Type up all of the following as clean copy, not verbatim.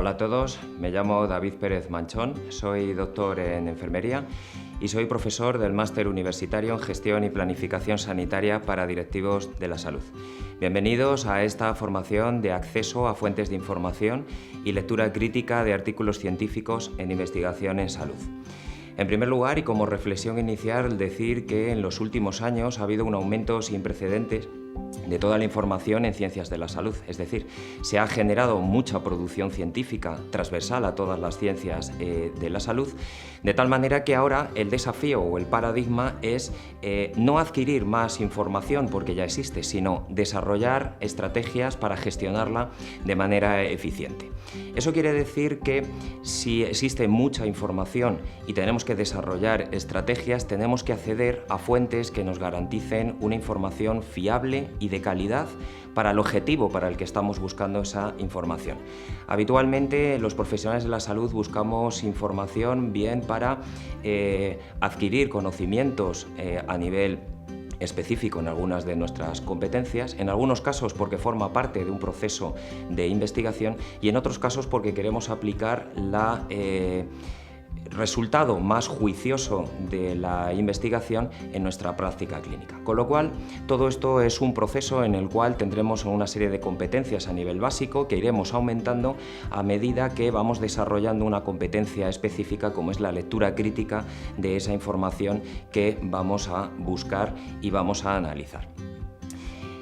Hola a todos, me llamo David Pérez Manchón, soy doctor en enfermería y soy profesor del Máster Universitario en Gestión y Planificación Sanitaria para Directivos de la Salud. Bienvenidos a esta formación de acceso a fuentes de información y lectura crítica de artículos científicos en investigación en salud. En primer lugar, y como reflexión inicial, decir que en los últimos años ha habido un aumento sin precedentes de toda la información en ciencias de la salud, es decir, se ha generado mucha producción científica transversal a todas las ciencias de la salud, de tal manera que ahora el desafío o el paradigma es no adquirir más información porque ya existe, sino desarrollar estrategias para gestionarla de manera eficiente. Eso quiere decir que si existe mucha información y tenemos que desarrollar estrategias, tenemos que acceder a fuentes que nos garanticen una información fiable y de calidad para el objetivo para el que estamos buscando esa información. Habitualmente los profesionales de la salud buscamos información bien para adquirir conocimientos a nivel específico en algunas de nuestras competencias, en algunos casos porque forma parte de un proceso de investigación y en otros casos porque queremos aplicar la resultado más juicioso de la investigación en nuestra práctica clínica. Con lo cual, todo esto es un proceso en el cual tendremos una serie de competencias a nivel básico que iremos aumentando a medida que vamos desarrollando una competencia específica como es la lectura crítica de esa información que vamos a buscar y vamos a analizar.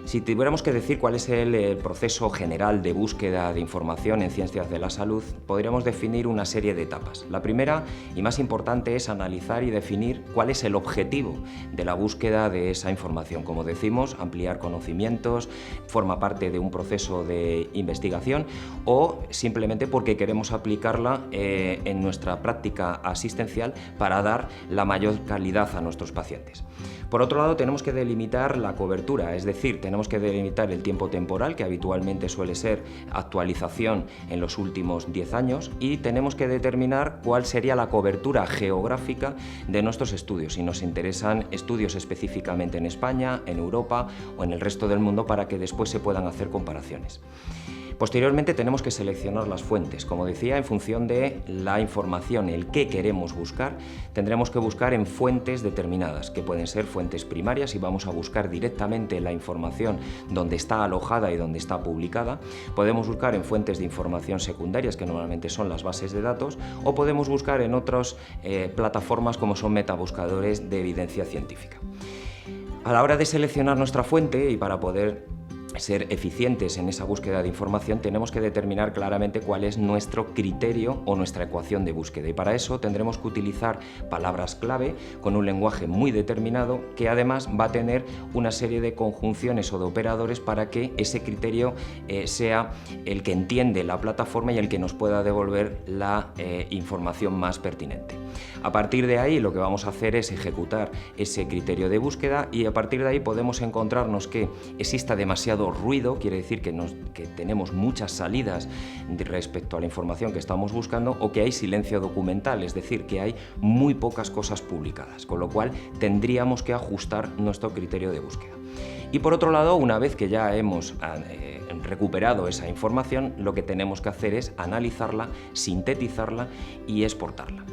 Si tuviéramos que decir cuál es el proceso general de búsqueda de información en ciencias de la salud, podríamos definir una serie de etapas. La primera y más importante es analizar y definir cuál es el objetivo de la búsqueda de esa información. Como decimos, ampliar conocimientos, forma parte de un proceso de investigación o simplemente porque queremos aplicarla en nuestra práctica asistencial para dar la mayor calidad a nuestros pacientes. Por otro lado, tenemos que delimitar la cobertura, es decir, tenemos que delimitar el tiempo temporal, que habitualmente suele ser actualización en los últimos 10 años, y tenemos que determinar cuál sería la cobertura geográfica de nuestros estudios, si nos interesan estudios específicamente en España, en Europa o en el resto del mundo para que después se puedan hacer comparaciones. Posteriormente tenemos que seleccionar las fuentes. Como decía, en función de la información, el qué queremos buscar, tendremos que buscar en fuentes determinadas, que pueden ser fuentes primarias y vamos a buscar directamente la información donde está alojada y donde está publicada. Podemos buscar en fuentes de información secundarias, que normalmente son las bases de datos, o podemos buscar en otras plataformas como son metabuscadores de evidencia científica. A la hora de seleccionar nuestra fuente y para poder ser eficientes en esa búsqueda de información, tenemos que determinar claramente cuál es nuestro criterio o nuestra ecuación de búsqueda y para eso tendremos que utilizar palabras clave con un lenguaje muy determinado que además va a tener una serie de conjunciones o de operadores para que ese criterio sea el que entiende la plataforma y el que nos pueda devolver la información más pertinente. A partir de ahí lo que vamos a hacer es ejecutar ese criterio de búsqueda y a partir de ahí podemos encontrarnos que exista demasiado ruido, quiere decir que tenemos muchas salidas respecto a la información que estamos buscando o que hay silencio documental, es decir, que hay muy pocas cosas publicadas, con lo cual tendríamos que ajustar nuestro criterio de búsqueda. Y por otro lado, una vez que ya hemos recuperado esa información, lo que tenemos que hacer es analizarla, sintetizarla y exportarla.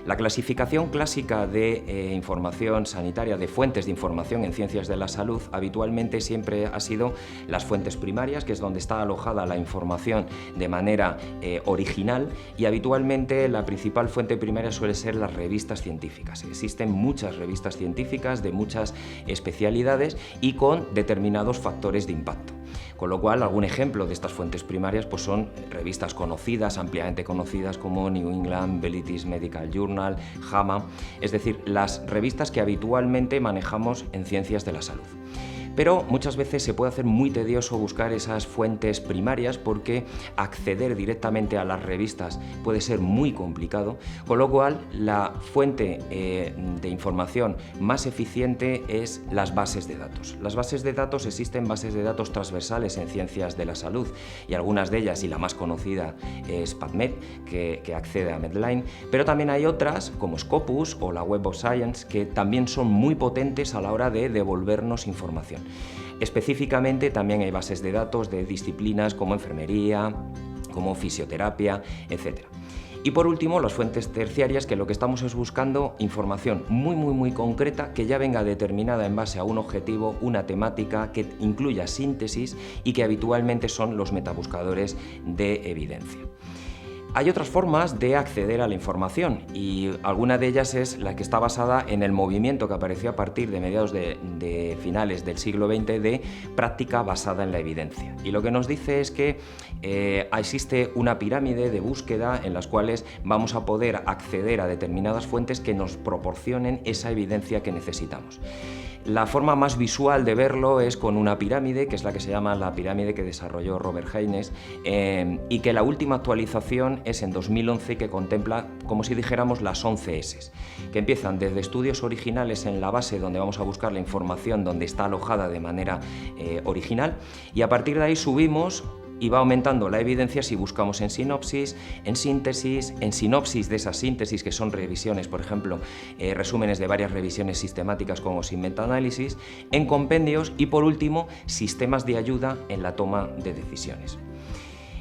La clasificación clásica de información sanitaria, de fuentes de información en ciencias de la salud, habitualmente siempre ha sido las fuentes primarias, que es donde está alojada la información de manera original, y habitualmente la principal fuente primaria suele ser las revistas científicas. Existen muchas revistas científicas de muchas especialidades y con determinados factores de impacto. Con lo cual, algún ejemplo de estas fuentes primarias pues son revistas conocidas, ampliamente conocidas como New England, British Medical Journal, JAMA, es decir, las revistas que habitualmente manejamos en ciencias de la salud. Pero muchas veces se puede hacer muy tedioso buscar esas fuentes primarias porque acceder directamente a las revistas puede ser muy complicado, con lo cual la fuente de información más eficiente es las bases de datos. Las bases de datos, existen bases de datos transversales en ciencias de la salud y algunas de ellas, y la más conocida es PubMed, que accede a Medline, pero también hay otras como Scopus o la Web of Science que también son muy potentes a la hora de devolvernos información. Específicamente también hay bases de datos de disciplinas como enfermería, como fisioterapia, etc. Y por último, las fuentes terciarias, que lo que estamos es buscando información muy concreta que ya venga determinada en base a un objetivo, una temática, que incluya síntesis y que habitualmente son los metabuscadores de evidencia. Hay otras formas de acceder a la información y alguna de ellas es la que está basada en el movimiento que apareció a partir de mediados de finales del siglo XX de práctica basada en la evidencia. Y lo que nos dice es que existe una pirámide de búsqueda en las cuales vamos a poder acceder a determinadas fuentes que nos proporcionen esa evidencia que necesitamos. La forma más visual de verlo es con una pirámide, que es la que se llama la pirámide que desarrolló Robert Haynes, y que la última actualización es en 2011, que contempla, como si dijéramos, las 11 S, que empiezan desde estudios originales en la base, donde vamos a buscar la información donde está alojada de manera original, y a partir de ahí subimos y va aumentando la evidencia si buscamos en sinopsis, en síntesis, en sinopsis de esas síntesis, que son revisiones, por ejemplo, resúmenes de varias revisiones sistemáticas como sin metaanálisis, en compendios y, por último, sistemas de ayuda en la toma de decisiones.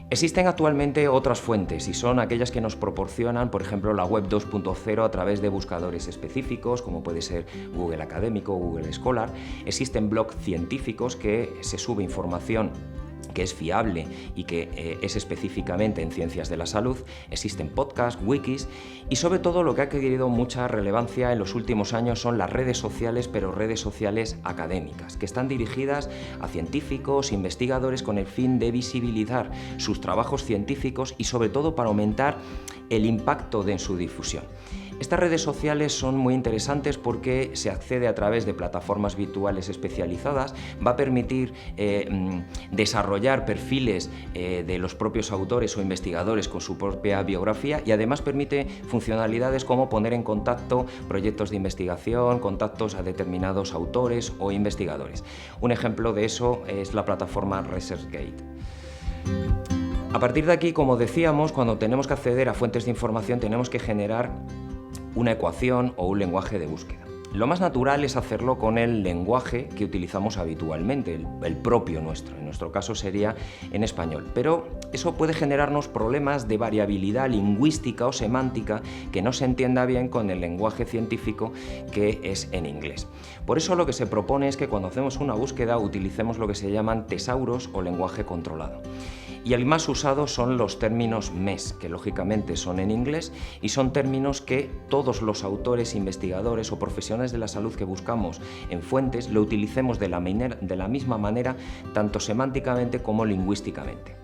Existen actualmente otras fuentes y son aquellas que nos proporcionan, por ejemplo, la web 2.0 a través de buscadores específicos, como puede ser Google Académico, Google Scholar. Existen blogs científicos que se sube información que es fiable y que es específicamente en ciencias de la salud. Existen podcasts, wikis y sobre todo lo que ha adquirido mucha relevancia en los últimos años son las redes sociales, pero redes sociales académicas, que están dirigidas a científicos, investigadores, con el fin de visibilizar sus trabajos científicos y sobre todo para aumentar el impacto de su difusión. Estas redes sociales son muy interesantes porque se accede a través de plataformas virtuales especializadas, va a permitir desarrollar perfiles de los propios autores o investigadores con su propia biografía y además permite funcionalidades como poner en contacto proyectos de investigación, contactos a determinados autores o investigadores. Un ejemplo de eso es la plataforma ResearchGate. A partir de aquí, como decíamos, cuando tenemos que acceder a fuentes de información tenemos que generar una ecuación o un lenguaje de búsqueda. Lo más natural es hacerlo con el lenguaje que utilizamos habitualmente, el propio nuestro. En nuestro caso sería en español, pero eso puede generarnos problemas de variabilidad lingüística o semántica que no se entienda bien con el lenguaje científico, que es en inglés. Por eso lo que se propone es que cuando hacemos una búsqueda utilicemos lo que se llaman tesauros o lenguaje controlado. Y el más usado son los términos MES, que lógicamente son en inglés y son términos que todos los autores, investigadores o profesionales de la salud que buscamos en fuentes lo utilicemos de la misma manera, tanto semánticamente como lingüísticamente.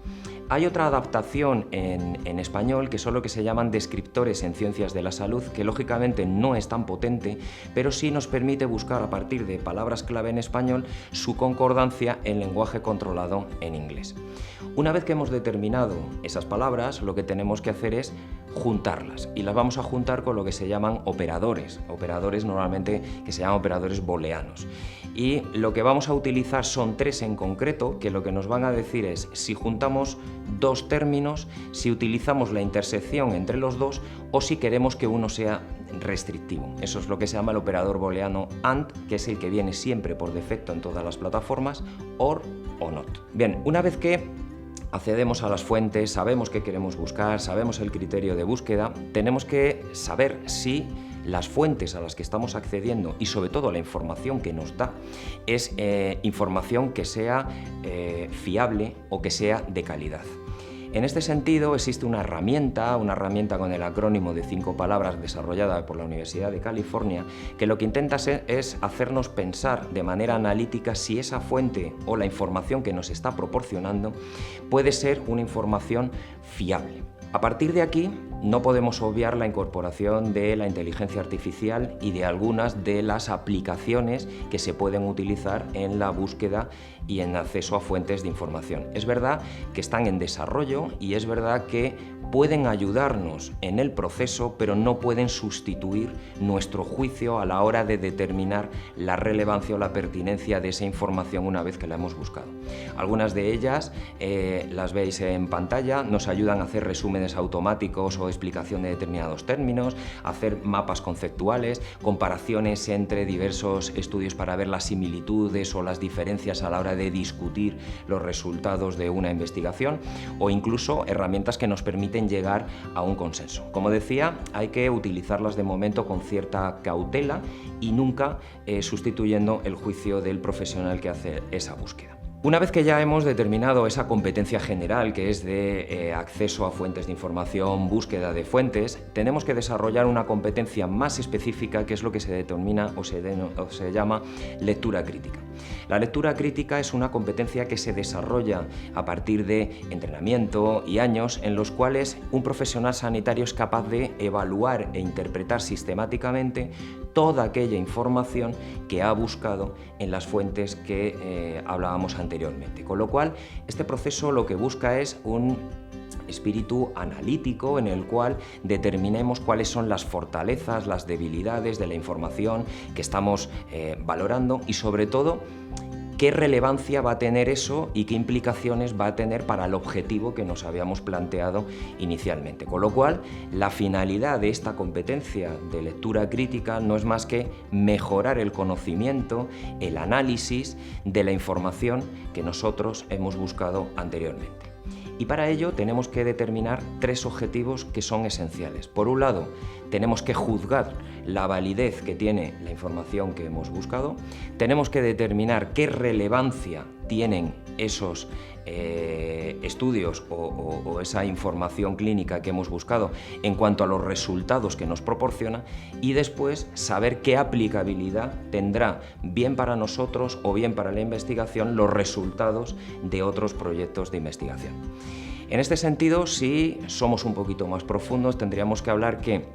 Hay otra adaptación en español que son lo que se llaman descriptores en ciencias de la salud, que lógicamente no es tan potente, pero sí nos permite buscar a partir de palabras clave en español su concordancia en lenguaje controlado en inglés. Una vez que hemos determinado esas palabras, lo que tenemos que hacer es juntarlas y las vamos a juntar con lo que se llaman operadores normalmente que se llaman operadores booleanos. Y lo que vamos a utilizar son 3 en concreto, que lo que nos van a decir es si juntamos 2 términos, si utilizamos la intersección entre los dos o si queremos que uno sea restrictivo. Eso es lo que se llama el operador booleano AND, que es el que viene siempre por defecto en todas las plataformas, OR o NOT. Bien, una vez que accedemos a las fuentes, sabemos qué queremos buscar, sabemos el criterio de búsqueda, tenemos que saber si las fuentes a las que estamos accediendo y sobre todo la información que nos da es información que sea fiable o que sea de calidad. En este sentido existe una herramienta con el acrónimo de 5 palabras desarrollada por la Universidad de California, que lo que intenta es hacernos pensar de manera analítica si esa fuente o la información que nos está proporcionando puede ser una información fiable. A partir de aquí no podemos obviar la incorporación de la inteligencia artificial y de algunas de las aplicaciones que se pueden utilizar en la búsqueda y en acceso a fuentes de información. Es verdad que están en desarrollo y es verdad que pueden ayudarnos en el proceso, pero no pueden sustituir nuestro juicio a la hora de determinar la relevancia o la pertinencia de esa información una vez que la hemos buscado. Algunas de ellas las veis en pantalla, nos ayudan a hacer resúmenes automáticos o explicación de determinados términos, hacer mapas conceptuales, comparaciones entre diversos estudios para ver las similitudes o las diferencias a la hora de discutir los resultados de una investigación, o incluso herramientas que nos permiten llegar a un consenso. Como decía, hay que utilizarlas de momento con cierta cautela y nunca sustituyendo el juicio del profesional que hace esa búsqueda. Una vez que ya hemos determinado esa competencia general, que es de acceso a fuentes de información, búsqueda de fuentes, tenemos que desarrollar una competencia más específica, que es lo que se determina o se llama lectura crítica. La lectura crítica es una competencia que se desarrolla a partir de entrenamiento y años en los cuales un profesional sanitario es capaz de evaluar e interpretar sistemáticamente toda aquella información que ha buscado en las fuentes que hablábamos anteriormente. Con lo cual, este proceso lo que busca es un espíritu analítico en el cual determinemos cuáles son las fortalezas, las debilidades de la información que estamos valorando y, sobre todo, qué relevancia va a tener eso y qué implicaciones va a tener para el objetivo que nos habíamos planteado inicialmente. Con lo cual, la finalidad de esta competencia de lectura crítica no es más que mejorar el conocimiento, el análisis de la información que nosotros hemos buscado anteriormente. Y para ello tenemos que determinar 3 objetivos que son esenciales. Por un lado, tenemos que juzgar la validez que tiene la información que hemos buscado, tenemos que determinar qué relevancia tienen esos estudios o esa información clínica que hemos buscado en cuanto a los resultados que nos proporciona, y después saber qué aplicabilidad tendrá bien para nosotros o bien para la investigación los resultados de otros proyectos de investigación. En este sentido, si somos un poquito más profundos, tendríamos que hablar que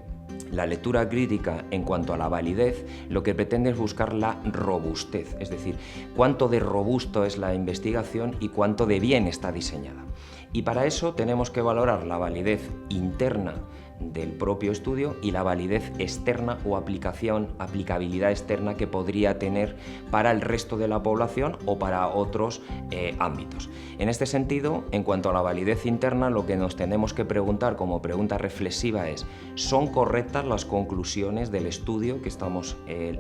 la lectura crítica, en cuanto a la validez, lo que pretende es buscar la robustez, es decir, cuánto de robusto es la investigación y cuánto de bien está diseñada. Y para eso tenemos que valorar la validez interna del propio estudio y la validez externa o aplicabilidad externa que podría tener para el resto de la población o para otros ámbitos. En este sentido, en cuanto a la validez interna, lo que nos tenemos que preguntar como pregunta reflexiva es: ¿son correctas las conclusiones del estudio que estamos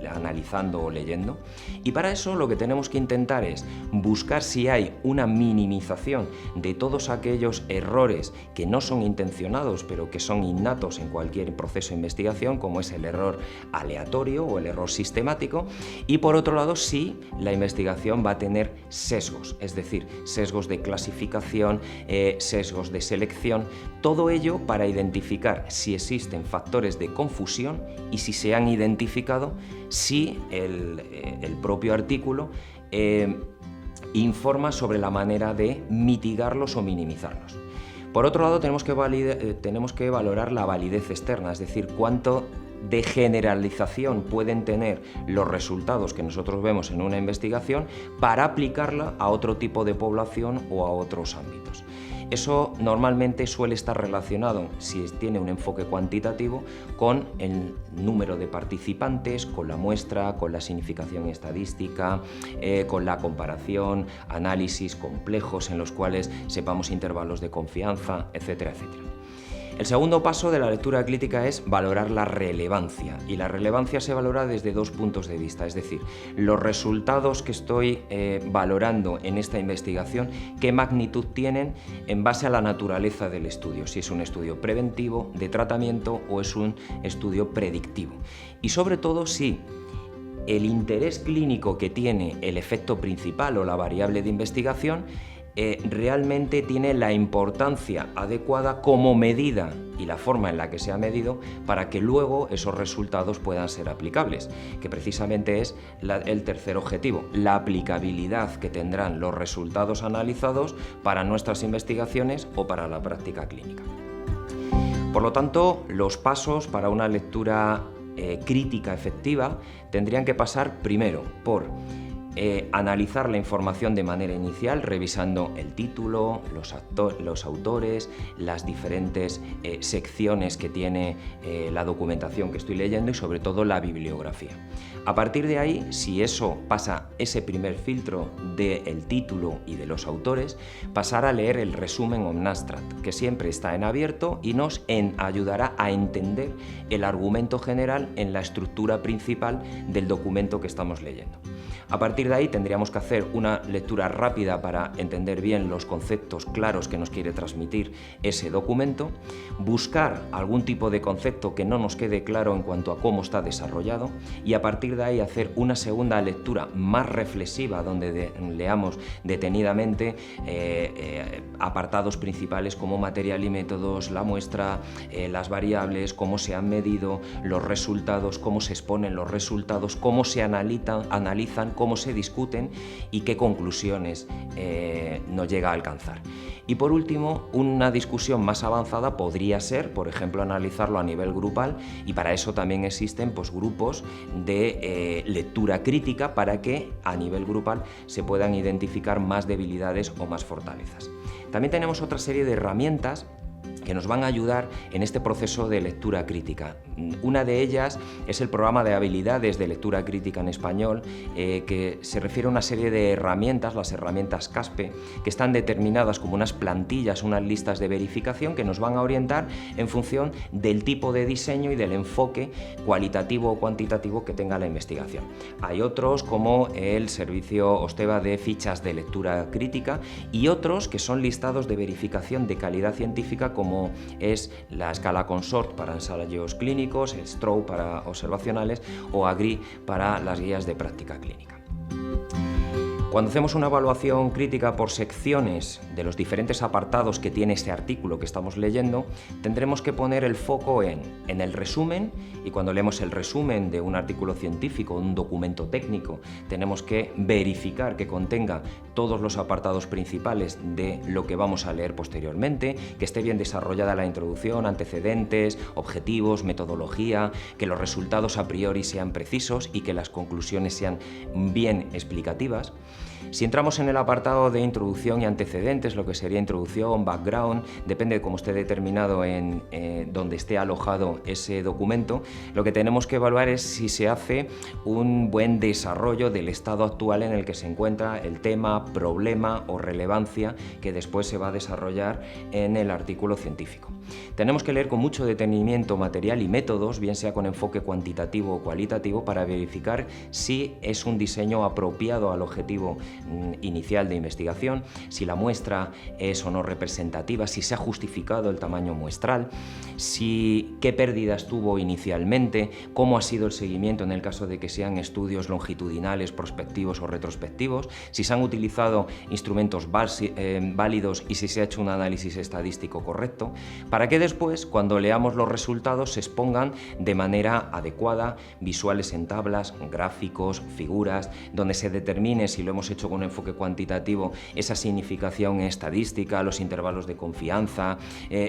analizando o leyendo? Y para eso lo que tenemos que intentar es buscar si hay una minimización de todos aquellos errores que no son intencionados pero que son innatos en cualquier proceso de investigación, como es el error aleatorio o el error sistemático, y por otro lado, si la investigación va a tener sesgos, es decir, sesgos de clasificación, sesgos de selección, todo ello para identificar si existen factores de confusión y, si se han identificado, si el propio artículo informa sobre la manera de mitigarlos o minimizarlos. Por otro lado, tenemos que valorar la validez externa, es decir, cuánto de generalización pueden tener los resultados que nosotros vemos en una investigación para aplicarla a otro tipo de población o a otros ámbitos. Eso normalmente suele estar relacionado, si tiene un enfoque cuantitativo, con el número de participantes, con la muestra, con la significación estadística, con la comparación, análisis complejos en los cuales sepamos intervalos de confianza, etcétera, etcétera. El segundo paso de la lectura crítica es valorar la relevancia, y la relevancia se valora desde 2 puntos de vista, es decir, los resultados que estoy valorando en esta investigación, qué magnitud tienen en base a la naturaleza del estudio, si es un estudio preventivo, de tratamiento, o es un estudio predictivo, y sobre todo si el interés clínico que tiene el efecto principal o la variable de investigación realmente tiene la importancia adecuada como medida y la forma en la que se ha medido para que luego esos resultados puedan ser aplicables, que precisamente es el tercer objetivo, la aplicabilidad que tendrán los resultados analizados para nuestras investigaciones o para la práctica clínica. Por lo tanto, los pasos para una lectura crítica efectiva tendrían que pasar primero por analizar la información de manera inicial, revisando el título, los autores, las diferentes secciones que tiene la documentación que estoy leyendo y sobre todo la bibliografía. A partir de ahí, si eso pasa ese primer filtro del título y de los autores, pasar a leer el resumen Omnastrat, que siempre está en abierto y nos ayudará a entender el argumento general en la estructura principal del documento que estamos leyendo. A partir de ahí tendríamos que hacer una lectura rápida para entender bien los conceptos claros que nos quiere transmitir ese documento, buscar algún tipo de concepto que no nos quede claro en cuanto a cómo está desarrollado y a partir de ahí hacer una segunda lectura más reflexiva donde leamos detenidamente apartados principales como material y métodos, la muestra, las variables, cómo se han medido, los resultados, cómo se exponen los resultados, cómo se analizan, cómo se discuten y qué conclusiones nos llega a alcanzar. Y por último, una discusión más avanzada podría ser, por ejemplo, analizarlo a nivel grupal y para eso también existen grupos de lectura crítica para que a nivel grupal se puedan identificar más debilidades o más fortalezas. También tenemos otra serie de herramientas que nos van a ayudar en este proceso de lectura crítica. Una de ellas es el programa de habilidades de lectura crítica en español, que se refiere a una serie de herramientas, las herramientas CASPE, que están determinadas como unas plantillas, unas listas de verificación que nos van a orientar en función del tipo de diseño y del enfoque cualitativo o cuantitativo que tenga la investigación. Hay otros como el servicio Osteva de fichas de lectura crítica y otros que son listados de verificación de calidad científica como es la escala Consort para ensayos clínicos, el STROW para observacionales o AGRI para las guías de práctica clínica. Cuando hacemos una evaluación crítica por secciones de los diferentes apartados que tiene este artículo que estamos leyendo, tendremos que poner el foco en el resumen, y cuando leemos el resumen de un artículo científico, un documento técnico, tenemos que verificar que contenga todos los apartados principales de lo que vamos a leer posteriormente, que esté bien desarrollada la introducción, antecedentes, objetivos, metodología, que los resultados a priori sean precisos y que las conclusiones sean bien explicativas. Si entramos en el apartado de introducción y antecedentes, lo que sería introducción, background, depende de cómo esté determinado en donde esté alojado ese documento, lo que tenemos que evaluar es si se hace un buen desarrollo del estado actual en el que se encuentra el tema, problema o relevancia que después se va a desarrollar en el artículo científico. Tenemos que leer con mucho detenimiento material y métodos, bien sea con enfoque cuantitativo o cualitativo, para verificar si es un diseño apropiado al objetivo inicial de investigación, si la muestra es o no representativa, si se ha justificado el tamaño muestral, qué pérdidas tuvo inicialmente, cómo ha sido el seguimiento en el caso de que sean estudios longitudinales, prospectivos o retrospectivos, si se han utilizado instrumentos válidos y si se ha hecho un análisis estadístico correcto, para que después, cuando leamos los resultados, se expongan de manera adecuada, visuales en tablas, gráficos, figuras, donde se determine, si lo hemos hecho con un enfoque cuantitativo, esa significación estadística, los intervalos de confianza,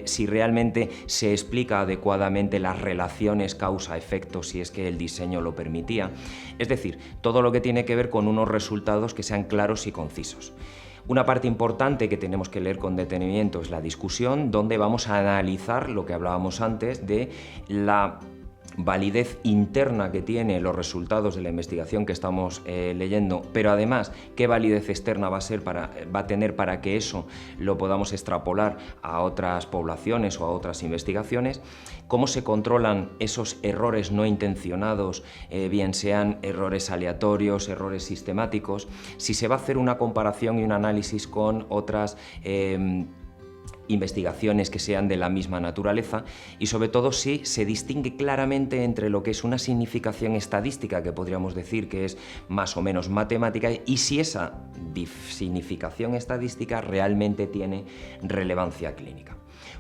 si realmente se explica adecuadamente las relaciones causa-efecto, si es que el diseño lo permitía. Es decir, todo lo que tiene que ver con unos resultados que sean claros y concisos. Una parte importante que tenemos que leer con detenimiento es la discusión, donde vamos a analizar lo que hablábamos antes de la validez interna que tiene los resultados de la investigación que estamos leyendo, pero además qué validez externa va a tener para que eso lo podamos extrapolar a otras poblaciones o a otras investigaciones, cómo se controlan esos errores no intencionados, bien sean errores aleatorios, errores sistemáticos, si se va a hacer una comparación y un análisis con otras investigaciones que sean de la misma naturaleza y sobre todo si se distingue claramente entre lo que es una significación estadística, que podríamos decir que es más o menos matemática, y si esa significación estadística realmente tiene relevancia clínica.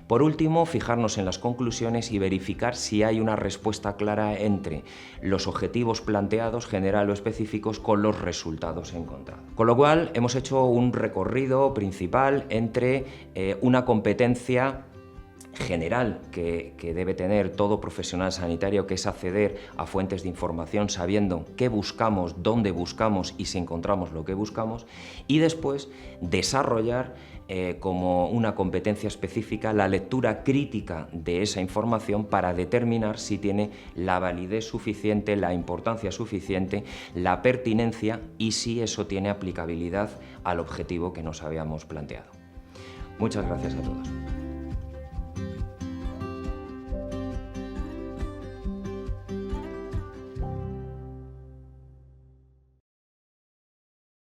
Por último, fijarnos en las conclusiones y verificar si hay una respuesta clara entre los objetivos planteados, general o específicos, con los resultados encontrados. Con lo cual, hemos hecho un recorrido principal entre una competencia general que debe tener todo profesional sanitario, que es acceder a fuentes de información sabiendo qué buscamos, dónde buscamos y si encontramos lo que buscamos, y después desarrollar como una competencia específica la lectura crítica de esa información para determinar si tiene la validez suficiente, la importancia suficiente, la pertinencia y si eso tiene aplicabilidad al objetivo que nos habíamos planteado. Muchas gracias a todos.